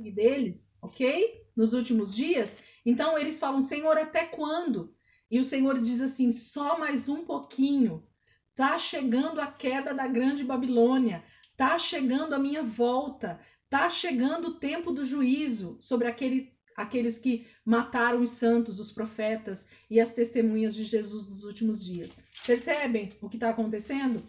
sangue deles, ok? Nos últimos dias. Então eles falam, Senhor, até quando? E o Senhor diz assim, só mais um pouquinho. Tá chegando a queda da grande Babilônia. Tá chegando a minha volta. Tá chegando o tempo do juízo sobre aqueles que mataram os santos, os profetas e as testemunhas de Jesus dos últimos dias. Percebem o que está acontecendo?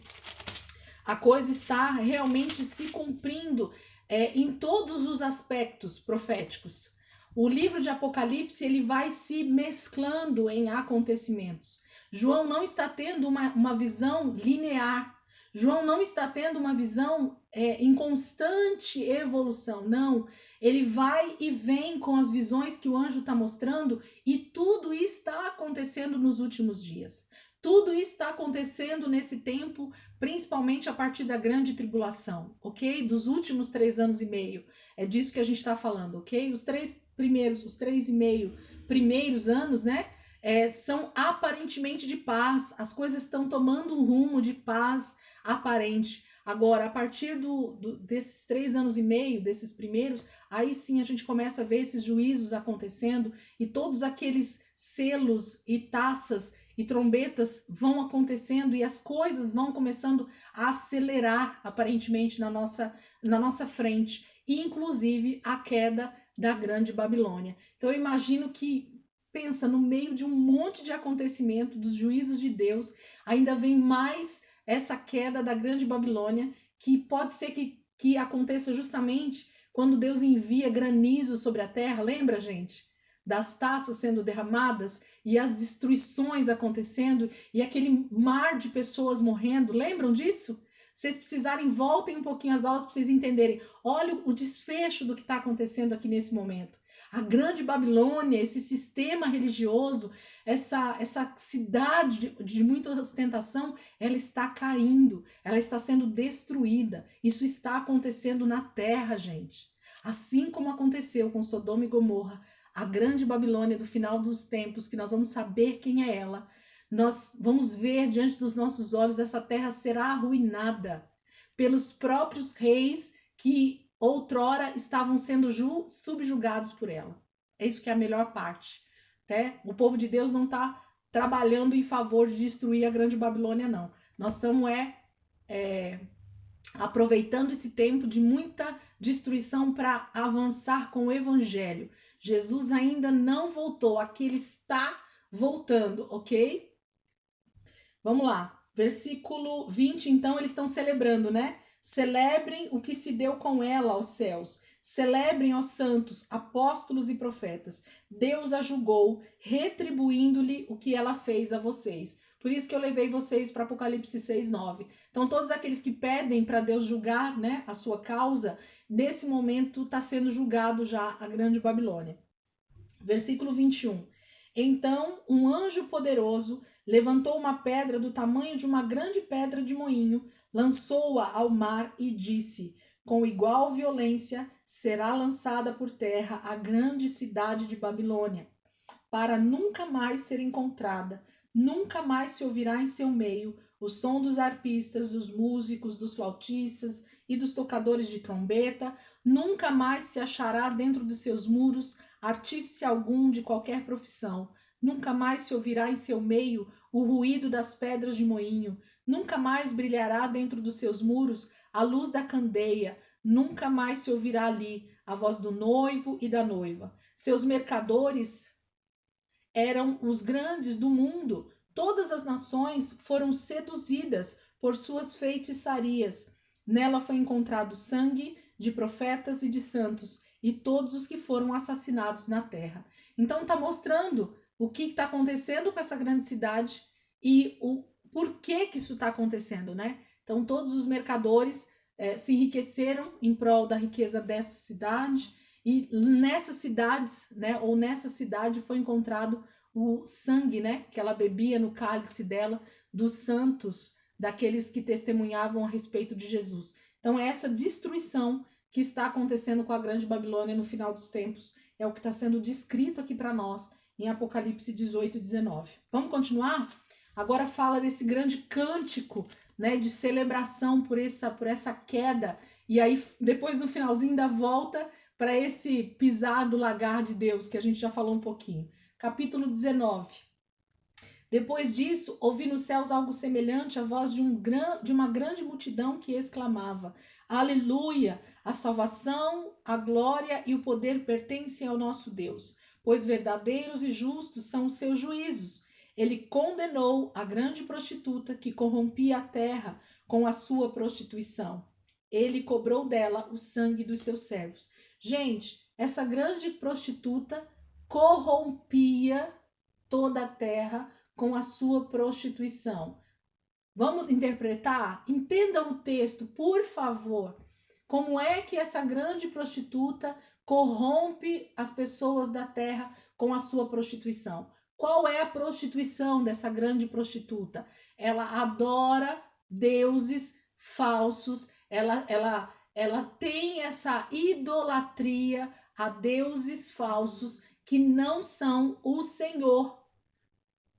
A coisa está realmente se cumprindo em todos os aspectos proféticos. O livro de Apocalipse ele vai se mesclando em acontecimentos. João não está tendo uma visão linear. João não está tendo uma visão em constante evolução. Não, ele vai e vem com as visões que o anjo está mostrando e tudo está acontecendo nos últimos dias. Tudo está acontecendo nesse tempo, principalmente a partir da grande tribulação, ok? Dos últimos 3 anos e meio. É disso que a gente está falando, ok? Os 3,5 primeiros anos, né? São aparentemente de paz. As coisas estão tomando um rumo de paz aparente. Agora, a partir desses 3 anos e meio, desses primeiros, aí sim a gente começa a ver esses juízos acontecendo e todos aqueles selos e taças e trombetas vão acontecendo e as coisas vão começando a acelerar aparentemente na nossa frente, e inclusive a queda da grande Babilônia. Então eu imagino que, pensa, no meio de um monte de acontecimento, dos juízos de Deus, ainda vem mais essa queda da grande Babilônia, que pode ser que aconteça justamente quando Deus envia granizo sobre a terra. Lembra, gente? Das taças sendo derramadas e as destruições acontecendo e aquele mar de pessoas morrendo. Lembram disso? Se vocês precisarem, voltem um pouquinho às aulas para vocês entenderem. Olha o desfecho do que está acontecendo aqui nesse momento. A grande Babilônia, esse sistema religioso, essa cidade de muita ostentação, ela está caindo, ela está sendo destruída. Isso está acontecendo na terra, gente. Assim como aconteceu com Sodoma e Gomorra, a grande Babilônia do final dos tempos, que nós vamos saber quem é ela, nós vamos ver diante dos nossos olhos essa terra será arruinada pelos próprios reis que outrora estavam sendo subjugados por ela. É isso que é a melhor parte. Né? O povo de Deus não está trabalhando em favor de destruir a grande Babilônia, não. Nós estamos aproveitando esse tempo de muita destruição para avançar com o evangelho. Jesus ainda não voltou, aqui ele está voltando, ok? Vamos lá, versículo 20, então eles estão celebrando, né? Celebrem o que se deu com ela aos céus. Celebrem, ó santos, apóstolos e profetas. Deus a julgou, retribuindo-lhe o que ela fez a vocês. Por isso que eu levei vocês para Apocalipse 6:9. Então, todos aqueles que pedem para Deus julgar, né, a sua causa, nesse momento está sendo julgado já a grande Babilônia. Versículo 21. Então, um anjo poderoso levantou uma pedra do tamanho de uma grande pedra de moinho, lançou-a ao mar e disse: com igual violência será lançada por terra a grande cidade de Babilônia, para nunca mais ser encontrada, nunca mais se ouvirá em seu meio o som dos arpistas, dos músicos, dos flautistas e dos tocadores de trombeta, nunca mais se achará dentro de seus muros artífice algum de qualquer profissão, nunca mais se ouvirá em seu meio o ruído das pedras de moinho, nunca mais brilhará dentro dos seus muros a luz da candeia, nunca mais se ouvirá ali a voz do noivo e da noiva. Seus mercadores eram os grandes do mundo. Todas as nações foram seduzidas por suas feitiçarias. Nela foi encontrado sangue de profetas e de santos, e todos os que foram assassinados na terra. Então está mostrando o que está acontecendo com essa grande cidade e o porquê que isso está acontecendo, né? Então todos os mercadores se enriqueceram em prol da riqueza dessa cidade, e nessas cidades, né, ou nessa cidade foi encontrado o sangue, né, que ela bebia no cálice dela, dos santos, daqueles que testemunhavam a respeito de Jesus. Então essa destruição que está acontecendo com a grande Babilônia no final dos tempos é o que está sendo descrito aqui para nós em Apocalipse 18 e 19. Vamos continuar? Agora fala desse grande cântico, né, de celebração por essa queda, e aí depois no finalzinho da volta para esse pisar do lagar de Deus, que a gente já falou um pouquinho. Capítulo 19. Depois disso, ouvi nos céus algo semelhante à voz de uma grande multidão que exclamava: Aleluia! A salvação, a glória e o poder pertencem ao nosso Deus, pois verdadeiros e justos são os seus juízos. Ele condenou a grande prostituta que corrompia a terra com a sua prostituição. Ele cobrou dela o sangue dos seus servos. Gente, essa grande prostituta corrompia toda a terra com a sua prostituição. Vamos interpretar? Entendam o texto, por favor. Como é que essa grande prostituta corrompe as pessoas da terra com a sua prostituição? Qual é a prostituição dessa grande prostituta? Ela adora deuses falsos, ela tem essa idolatria a deuses falsos que não são o Senhor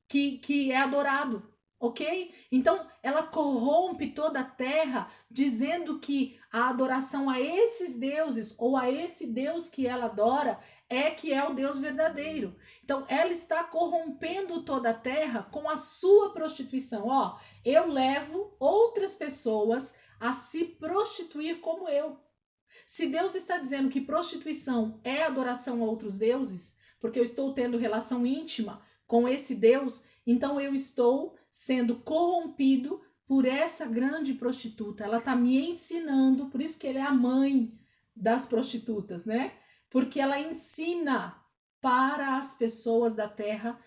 que é adorado, ok? Então, ela corrompe toda a terra, dizendo que a adoração a esses deuses ou a esse Deus que ela adora é que é o Deus verdadeiro. Então, ela está corrompendo toda a terra com a sua prostituição. Ó, eu levo outras pessoas a se prostituir como eu. Se Deus está dizendo que prostituição é adoração a outros deuses, porque eu estou tendo relação íntima com esse Deus, então eu estou sendo corrompido por essa grande prostituta. Ela está me ensinando, por isso que ele é a mãe das prostitutas, né? Porque ela ensina para as pessoas da terra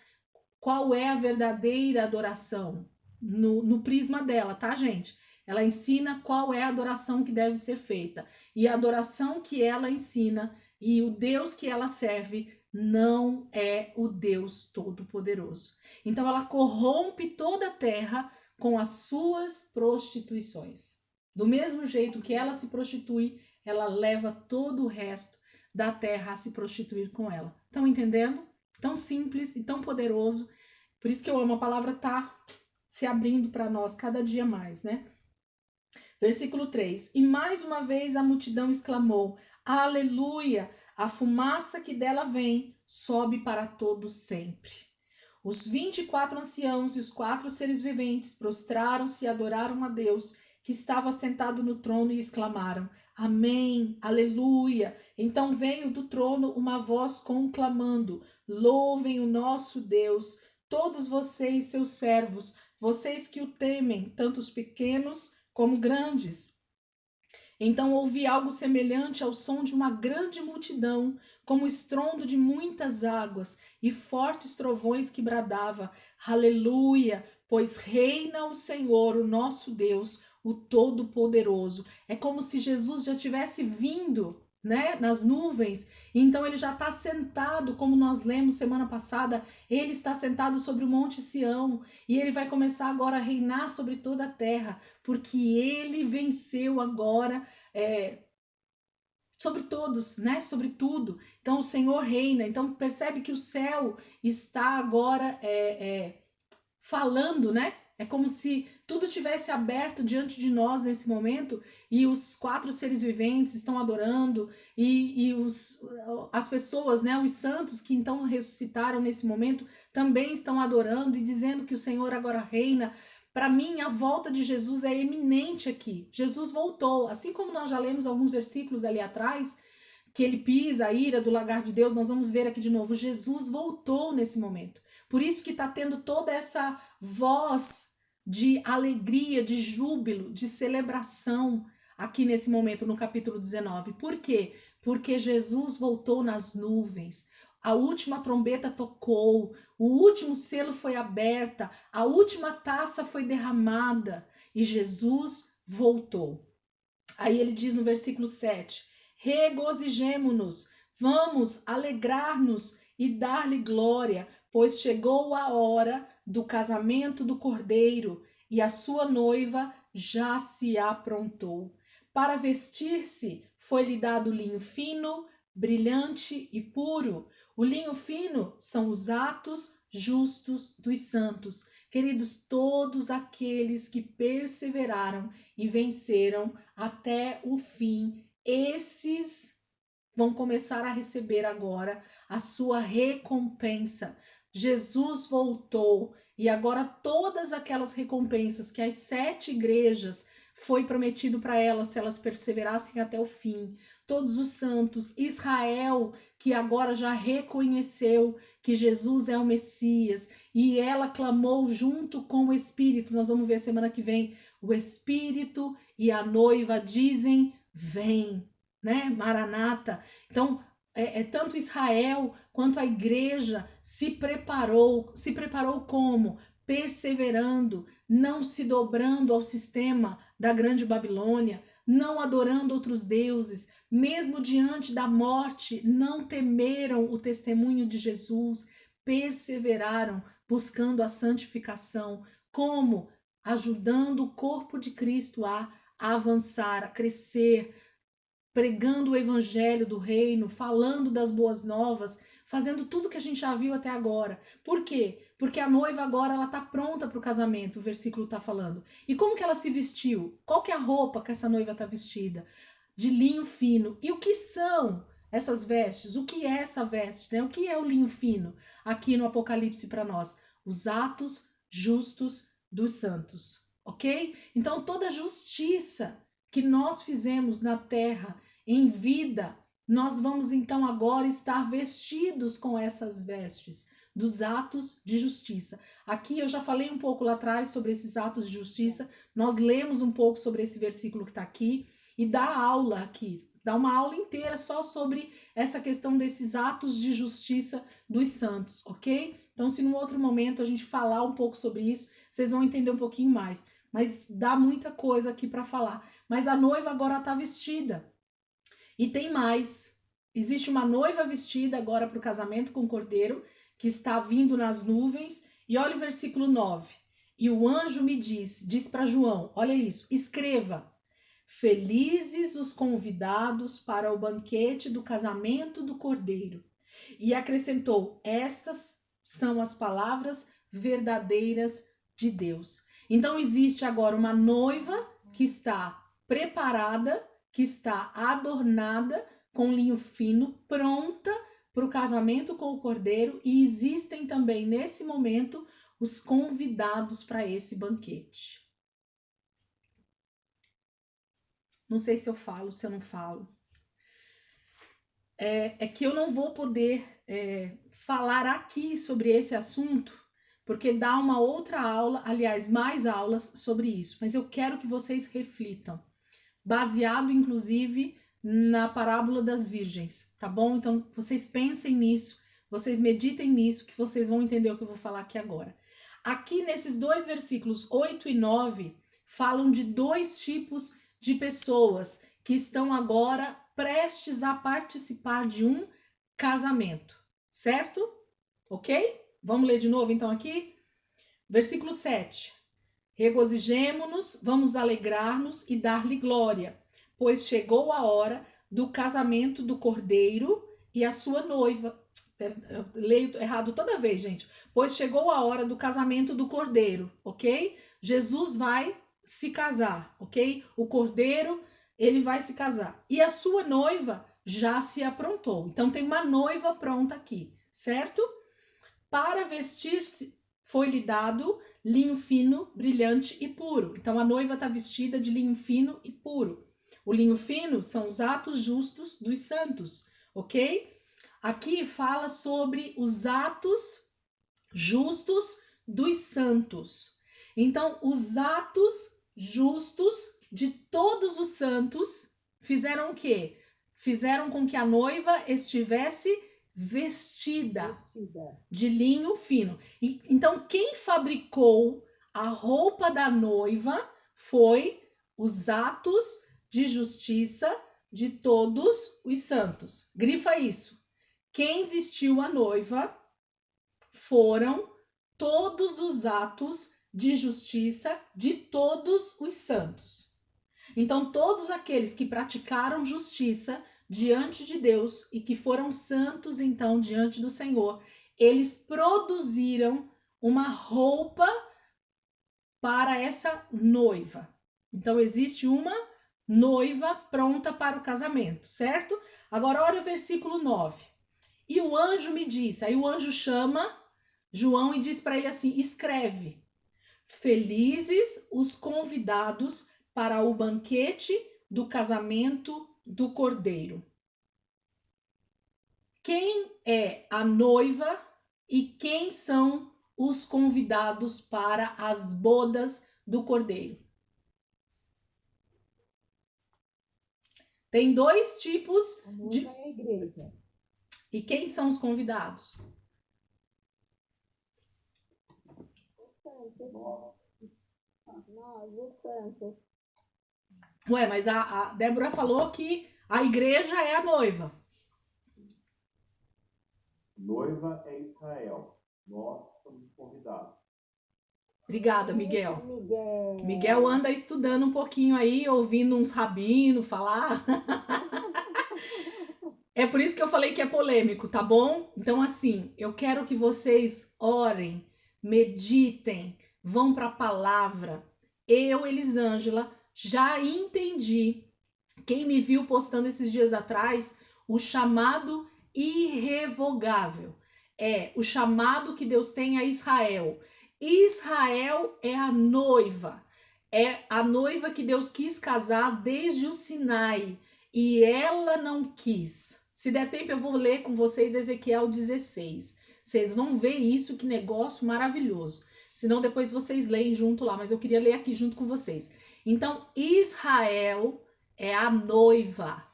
qual é a verdadeira adoração no prisma dela, tá, gente? Ela ensina qual é a adoração que deve ser feita. E a adoração que ela ensina e o Deus que ela serve não é o Deus Todo-Poderoso. Então ela corrompe toda a terra com as suas prostituições. Do mesmo jeito que ela se prostitui, ela leva todo o resto da terra a se prostituir com ela. Estão entendendo? Tão simples e tão poderoso. Por isso que eu amo, a palavra tá se abrindo para nós cada dia mais, né? Versículo 3. E mais uma vez a multidão exclamou: Aleluia! A fumaça que dela vem sobe para todos sempre. Os 24 anciãos e os 4 seres viventes prostraram-se e adoraram a Deus, que estava sentado no trono, e exclamaram: Amém, aleluia. Então veio do trono uma voz conclamando: Louvem o nosso Deus, todos vocês, seus servos, vocês que o temem, tanto os pequenos como grandes. Então ouvi algo semelhante ao som de uma grande multidão, como o estrondo de muitas águas, e fortes trovões que bradava: Aleluia, pois reina o Senhor, o nosso Deus, o Todo-Poderoso. É como se Jesus já tivesse vindo, né, nas nuvens. Então ele já está sentado, como nós lemos semana passada, ele está sentado sobre o Monte Sião, e ele vai começar agora a reinar sobre toda a terra, porque ele venceu agora sobre todos, né? Sobre tudo. Então o Senhor reina. Então percebe que o céu está agora falando, né? É como se tudo tivesse aberto diante de nós nesse momento, e os 4 seres viventes estão adorando, e as pessoas, né, os santos que então ressuscitaram nesse momento também estão adorando e dizendo que o Senhor agora reina. Para mim, a volta de Jesus é eminente aqui. Jesus voltou, assim como nós já lemos alguns versículos ali atrás, que ele pisa a ira do lagar de Deus, nós vamos ver aqui de novo, Jesus voltou nesse momento. Por isso que está tendo toda essa voz de alegria, de júbilo, de celebração aqui nesse momento no capítulo 19. Por quê? Porque Jesus voltou nas nuvens. A última trombeta tocou, o último selo foi aberta, a última taça foi derramada e Jesus voltou. Aí ele diz no versículo 7: Regozijemo-nos, vamos alegrar-nos e dar-lhe glória, pois chegou a hora do casamento do Cordeiro e a sua noiva já se aprontou. Para vestir-se foi-lhe dado linho fino, brilhante e puro. O linho fino são os atos justos dos santos. Queridos, todos aqueles que perseveraram e venceram até o fim, esses vão começar a receber agora a sua recompensa. Jesus voltou e agora todas aquelas recompensas que as 7 igrejas foi prometido para elas, se elas perseverassem até o fim, todos os santos, Israel, que agora já reconheceu que Jesus é o Messias, e ela clamou junto com o Espírito. Nós vamos ver semana que vem. O Espírito e a noiva dizem: vem, né? Maranata. Então, tanto Israel quanto a igreja se preparou como? Perseverando, não se dobrando ao sistema da grande Babilônia, não adorando outros deuses, mesmo diante da morte, não temeram o testemunho de Jesus, perseveraram buscando a santificação, como? Ajudando o corpo de Cristo a avançar, a crescer, pregando o evangelho do reino, falando das boas novas, fazendo tudo que a gente já viu até agora. Por quê? Porque a noiva agora ela tá pronta para o casamento, o versículo tá falando. E como que ela se vestiu? Qual que é a roupa que essa noiva tá vestida? De linho fino. E o que são essas vestes? O que é essa veste, né? O que é o linho fino aqui no Apocalipse para nós? Os atos justos dos santos, ok? Então toda justiça que nós fizemos na terra em vida, nós vamos então agora estar vestidos com essas vestes dos atos de justiça. Aqui eu já falei um pouco lá atrás sobre esses atos de justiça, nós lemos um pouco sobre esse versículo que está aqui e dá aula aqui, dá uma aula inteira só sobre essa questão desses atos de justiça dos santos, ok? Então, se num outro momento a gente falar um pouco sobre isso, vocês vão entender um pouquinho mais. Mas dá muita coisa aqui para falar. Mas a noiva agora está vestida. E tem mais. Existe uma noiva vestida agora para o casamento com o cordeiro, que está vindo nas nuvens. E olha o versículo 9. E o anjo me diz para João, olha isso, escreva: felizes os convidados para o banquete do casamento do cordeiro. E acrescentou: estas são as palavras verdadeiras de Deus. Então existe agora uma noiva que está preparada, que está adornada com linho fino, pronta para o casamento com o cordeiro, e existem também nesse momento os convidados para esse banquete. Não sei se eu falo, se eu não falo. É que eu não vou poder falar aqui sobre esse assunto, porque dá uma outra aula, aliás, mais aulas sobre isso. Mas eu quero que vocês reflitam, baseado inclusive na parábola das virgens, tá bom? Então, vocês pensem nisso, vocês meditem nisso, que vocês vão entender o que eu vou falar aqui agora. Aqui nesses 2 versículos 8 e 9, falam de 2 tipos de pessoas que estão agora prestes a participar de um casamento, certo? Ok? Vamos ler de novo então aqui? Versículo 7. Regozijemo-nos, vamos alegrar-nos e dar-lhe glória, pois chegou a hora do casamento do cordeiro e a sua noiva. Eu leio errado toda vez, gente. Pois chegou a hora do casamento do cordeiro, ok? Jesus vai se casar, ok? O cordeiro, ele vai se casar. E a sua noiva já se aprontou. Então tem uma noiva pronta aqui, certo? Para vestir-se foi-lhe dado linho fino, brilhante e puro. Então a noiva está vestida de linho fino e puro. O linho fino são os atos justos dos santos, ok? Aqui fala sobre os atos justos dos santos. Então, os atos justos de todos os santos fizeram o quê? Fizeram com que a noiva estivesse vestida de linho fino. E, então, quem fabricou a roupa da noiva foi os atos de justiça de todos os santos. Grifa isso. Quem vestiu a noiva foram todos os atos de justiça de todos os santos. Então, todos aqueles que praticaram justiça diante de Deus e que foram santos, então, diante do Senhor, eles produziram uma roupa para essa noiva. Então, existe uma noiva pronta para o casamento, certo? Agora olha o versículo 9. E o anjo me disse, aí o anjo chama João e diz para ele assim: escreve, felizes os convidados para o banquete do casamento do Cordeiro. Quem é a noiva e quem são os convidados para as bodas do Cordeiro? Tem dois tipos de... A igreja. E quem são os convidados? Ué, mas a Débora falou que a igreja é a noiva. Noiva é Israel. Nós somos convidados. Obrigada, Miguel. Miguel anda estudando um pouquinho aí, ouvindo uns rabinos falar. É por isso que eu falei que é polêmico, tá bom? Então, assim, eu quero que vocês orem, meditem, vão para a palavra. Eu, Elisângela, já entendi. Quem me viu postando esses dias atrás, o chamado irrevogável. É o chamado que Deus tem a Israel. Israel é a noiva. É a noiva que Deus quis casar desde o Sinai. E ela não quis. Se der tempo, eu vou ler com vocês Ezequiel 16. Vocês vão ver isso, que negócio maravilhoso. Senão depois vocês leem junto lá, mas eu queria ler aqui junto com vocês. Então, Israel é a noiva.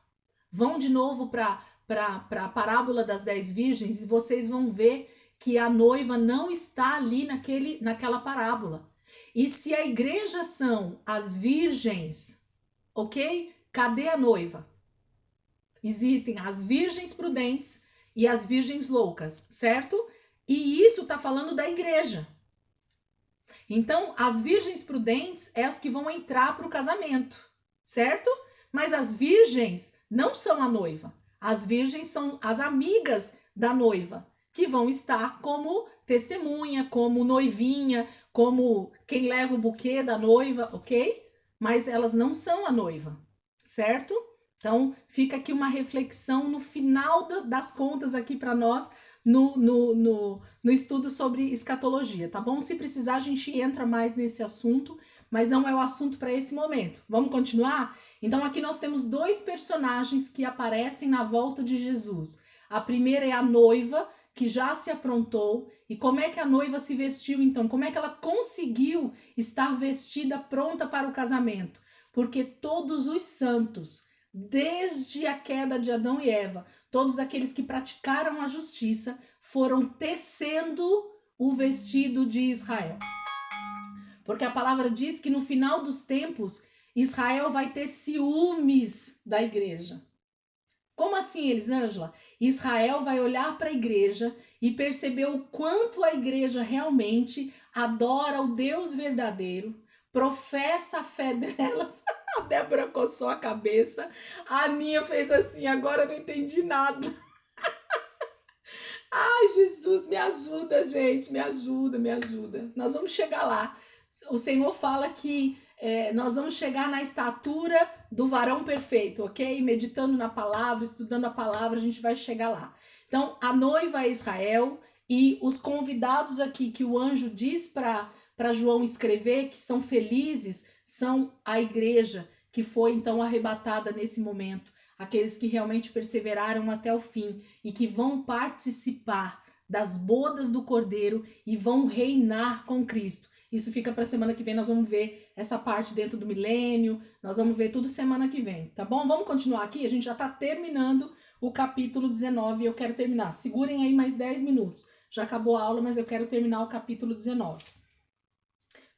Vão de novo para a parábola das 10 virgens e vocês vão ver que a noiva não está ali naquela parábola. E se a igreja são as virgens, ok? Cadê a noiva? Existem as virgens prudentes e as virgens loucas, certo? E isso está falando da igreja. Então, as virgens prudentes é as que vão entrar para o casamento, certo? Mas as virgens não são a noiva. As virgens são as amigas da noiva, que vão estar como testemunha, como noivinha, como quem leva o buquê da noiva, ok? Mas elas não são a noiva, certo? Então, fica aqui uma reflexão no final das contas aqui para nós, no estudo sobre escatologia, tá bom? Se precisar, a gente entra mais nesse assunto, mas não é o assunto para esse momento. Vamos continuar? Então, aqui nós temos dois personagens que aparecem na volta de Jesus. A primeira é a noiva, que já se aprontou. E como é que a noiva se vestiu, então? Como é que ela conseguiu estar vestida, pronta para o casamento? Porque todos os santos, desde a queda de Adão e Eva, todos aqueles que praticaram a justiça, foram tecendo o vestido de Israel. Porque a palavra diz que no final dos tempos, Israel vai ter ciúmes da igreja. Como assim, Elisângela? Israel vai olhar para a igreja e perceber o quanto a igreja realmente adora o Deus verdadeiro, professa a fé delas. A Débora coçou a cabeça, a Aninha fez assim, agora eu não entendi nada. Ai, Jesus, me ajuda, gente, me ajuda, me ajuda. Nós vamos chegar lá. O Senhor fala que nós vamos chegar na estatura do varão perfeito, ok? Meditando na palavra, estudando a palavra, a gente vai chegar lá. Então, a noiva é Israel e os convidados aqui que o anjo diz para João escrever, que são felizes, são a igreja que foi então arrebatada nesse momento. Aqueles que realmente perseveraram até o fim e que vão participar das bodas do Cordeiro e vão reinar com Cristo. Isso fica para semana que vem, nós vamos ver essa parte dentro do milênio, nós vamos ver tudo semana que vem, tá bom? Vamos continuar aqui, a gente já está terminando o capítulo 19 e eu quero terminar. Segurem aí mais 10 minutos. Já acabou a aula, mas eu quero terminar o capítulo 19.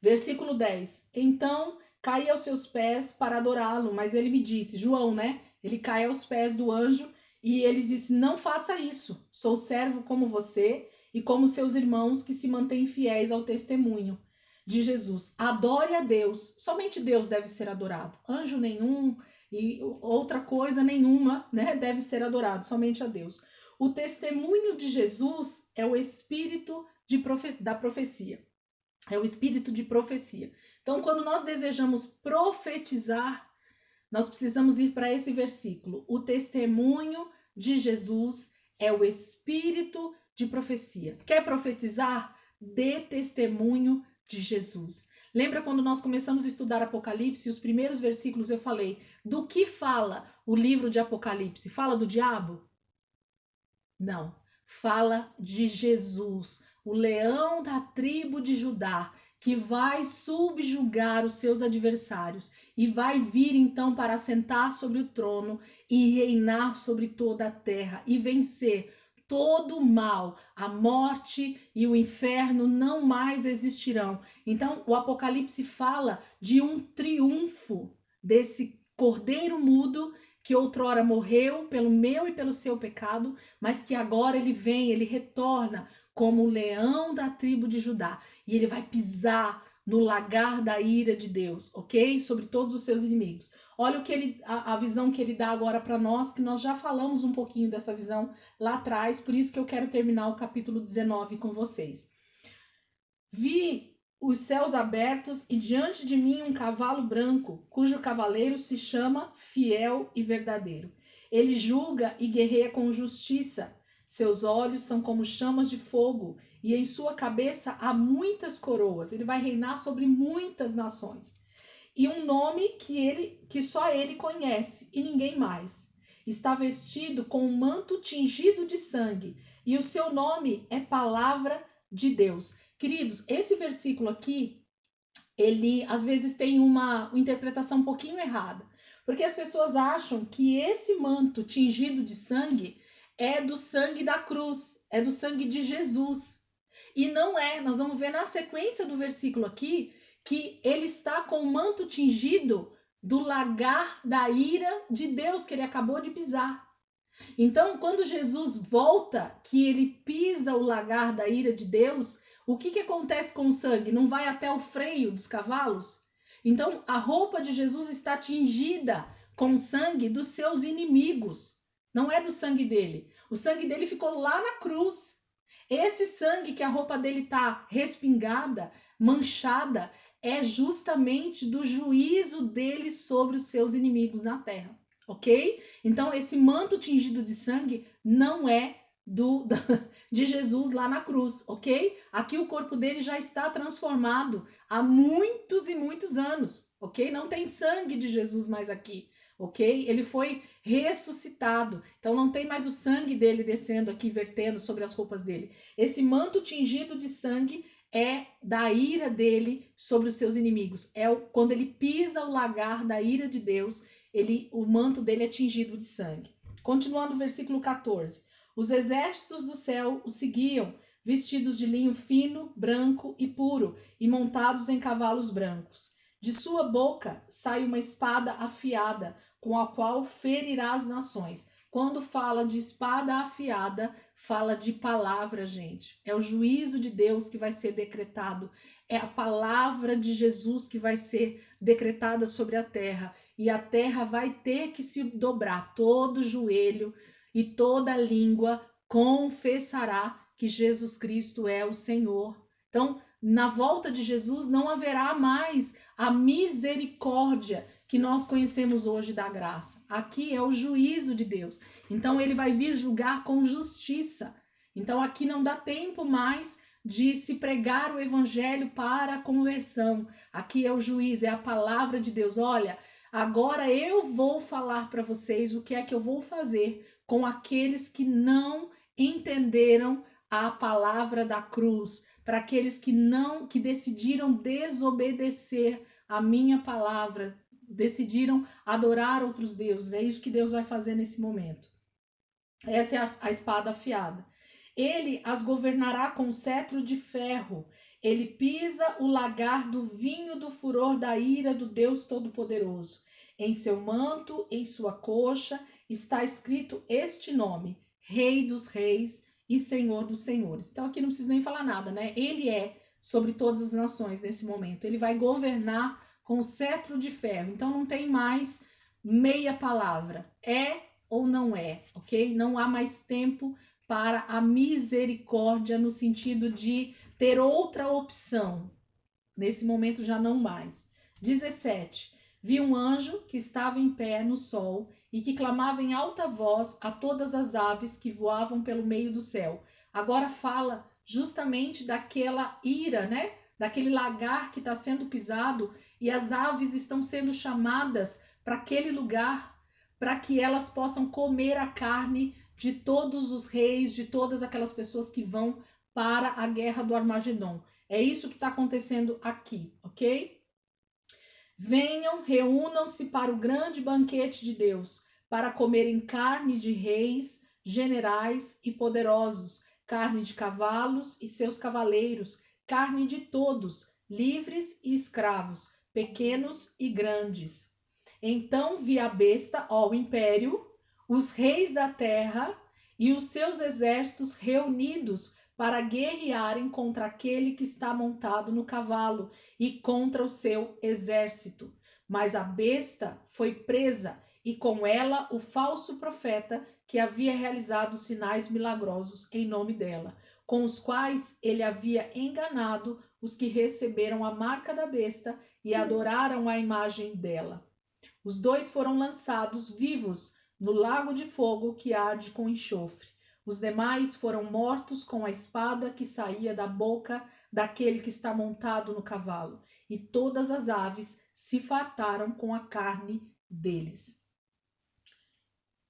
Versículo 10. Então caí aos seus pés para adorá-lo, mas ele me disse, João, né? Ele cai aos pés do anjo e ele disse, não faça isso, sou servo como você e como seus irmãos que se mantêm fiéis ao testemunho de Jesus. Adore a Deus, somente Deus deve ser adorado, anjo nenhum e outra coisa nenhuma, né, deve ser adorado, somente a Deus. O testemunho de Jesus é o espírito da profecia, é o espírito de profecia. Então, quando nós desejamos profetizar, nós precisamos ir para esse versículo. O testemunho de Jesus é o espírito de profecia. Quer profetizar? Dê testemunho de Jesus. Lembra quando nós começamos a estudar Apocalipse, os primeiros versículos eu falei, do que fala o livro de Apocalipse? Fala do diabo? Não. Fala de Jesus, o leão da tribo de Judá, que vai subjugar os seus adversários e vai vir então para assentar sobre o trono e reinar sobre toda a terra e vencer todo o mal, a morte e o inferno não mais existirão. Então, o Apocalipse fala de um triunfo desse cordeiro mudo que outrora morreu pelo meu e pelo seu pecado, mas que agora ele vem, ele retorna como o leão da tribo de Judá, e ele vai pisar no lagar da ira de Deus, ok? Sobre todos os seus inimigos. Olha o que a visão que ele dá agora para nós, que nós já falamos um pouquinho dessa visão lá atrás, por isso que eu quero terminar o capítulo 19 com vocês. Vi os céus abertos e diante de mim um cavalo branco, cujo cavaleiro se chama Fiel e Verdadeiro. Ele julga e guerreia com justiça. Seus olhos são como chamas de fogo e em sua cabeça há muitas coroas. Ele vai reinar sobre muitas nações. E um nome que só ele conhece e ninguém mais. Está vestido com um manto tingido de sangue e o seu nome é Palavra de Deus. Queridos, esse versículo aqui, ele às vezes tem uma interpretação um pouquinho errada, porque as pessoas acham que esse manto tingido de sangue é do sangue da cruz, é do sangue de Jesus. E não é, nós vamos ver na sequência do versículo aqui, que ele está com o manto tingido do lagar da ira de Deus que ele acabou de pisar. Então, quando Jesus volta, que ele pisa o lagar da ira de Deus, o que acontece com o sangue? Não vai até o freio dos cavalos? Então, a roupa de Jesus está tingida com o sangue dos seus inimigos. Não é do sangue dele. O sangue dele ficou lá na cruz. Esse sangue que a roupa dele está respingada, manchada, é justamente do juízo dele sobre os seus inimigos na terra. Ok? Então, esse manto tingido de sangue não é de Jesus lá na cruz, ok? Aqui o corpo dele já está transformado há muitos e muitos anos, ok? Não tem sangue de Jesus mais aqui, ok? Ele foi ressuscitado, então não tem mais o sangue dele descendo aqui, vertendo sobre as roupas dele. Esse manto tingido de sangue é da ira dele sobre os seus inimigos. Quando ele pisa o lagar da ira de Deus, o manto dele é tingido de sangue. Continuando o versículo 14. Os exércitos do céu o seguiam, vestidos de linho fino, branco e puro, e montados em cavalos brancos. De sua boca sai uma espada afiada, com a qual ferirá as nações. Quando fala de espada afiada, fala de palavra, gente. É o juízo de Deus que vai ser decretado. É a palavra de Jesus que vai ser decretada sobre a terra. E a terra vai ter que se dobrar, todo joelho e toda língua confessará que Jesus Cristo é o Senhor. Então, na volta de Jesus não haverá mais a misericórdia que nós conhecemos hoje da graça. Aqui é o juízo de Deus. Então, ele vai vir julgar com justiça. Então, aqui não dá tempo mais de se pregar o evangelho para a conversão. Aqui é o juízo, é a palavra de Deus. Olha, agora eu vou falar para vocês o que é que eu vou fazer com aqueles que não entenderam a palavra da cruz, para aqueles que decidiram desobedecer a minha palavra, decidiram adorar outros deuses. É isso que Deus vai fazer nesse momento. Essa é a espada afiada. Ele as governará com cetro de ferro. Ele pisa o lagar do vinho do furor da ira do Deus Todo-Poderoso. Em seu manto, em sua coxa, está escrito este nome: Rei dos Reis e Senhor dos Senhores. Então aqui não preciso nem falar nada, né? Ele é sobre todas as nações nesse momento. Ele vai governar com cetro de ferro. Então não tem mais meia palavra. É ou não é, ok? Não há mais tempo para a misericórdia no sentido de ter outra opção. Nesse momento já não mais. 17. Vi um anjo que estava em pé no sol e que clamava em alta voz a todas as aves que voavam pelo meio do céu. Agora fala justamente daquela ira, né? Daquele lagar que está sendo pisado e as aves estão sendo chamadas para aquele lugar para que elas possam comer a carne de todos os reis, de todas aquelas pessoas que vão para a guerra do Armagedon. É isso que está acontecendo aqui, ok? Venham, reúnam-se para o grande banquete de Deus, para comerem carne de reis, generais e poderosos, carne de cavalos e seus cavaleiros, carne de todos, livres e escravos, pequenos e grandes. Então vi a besta, ó, o império, os reis da terra e os seus exércitos reunidos para guerrearem contra aquele que está montado no cavalo e contra o seu exército. Mas a besta foi presa e com ela o falso profeta que havia realizado sinais milagrosos em nome dela, com os quais ele havia enganado os que receberam a marca da besta e adoraram a imagem dela. Os dois foram lançados vivos no lago de fogo que arde com enxofre. Os demais foram mortos com a espada que saía da boca daquele que está montado no cavalo, e todas as aves se fartaram com a carne deles.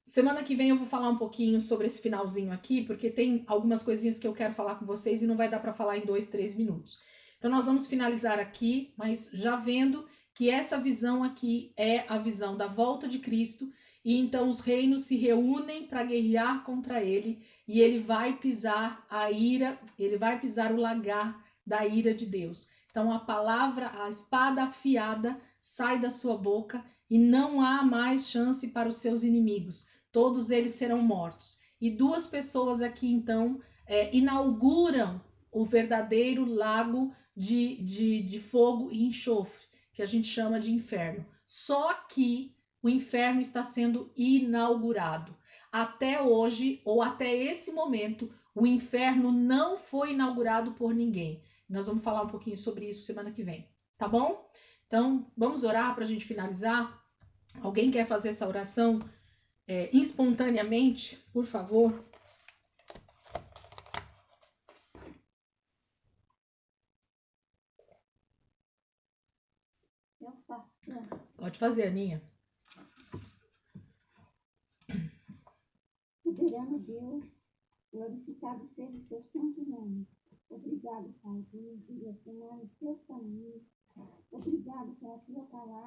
Semana que vem eu vou falar um pouquinho sobre esse finalzinho aqui, porque tem algumas coisinhas que eu quero falar com vocês e não vai dar para falar em 2, 3 minutos. Então nós vamos finalizar aqui, mas já vendo que essa visão aqui é a visão da volta de Cristo, e então os reinos se reúnem para guerrear contra ele, e ele vai pisar a ira, ele vai pisar o lagar da ira de Deus. Então a palavra, a espada afiada sai da sua boca e não há mais chance para os seus inimigos. Todos eles serão mortos. E duas pessoas aqui então inauguram o verdadeiro lago de fogo e enxofre, que a gente chama de inferno. Só aqui o inferno está sendo inaugurado. Até hoje, ou até esse momento, o inferno não foi inaugurado por ninguém. Nós vamos falar um pouquinho sobre isso semana que vem, tá bom? Então, vamos orar para a gente finalizar? Alguém quer fazer essa oração espontaneamente, por favor? Eu faço. Pode fazer, Aninha. Soberano Deus, glorificado seja o teu santo nome. Obrigado, Pai, por nos direcionar os teus caminhos. Obrigado pela tua palavra.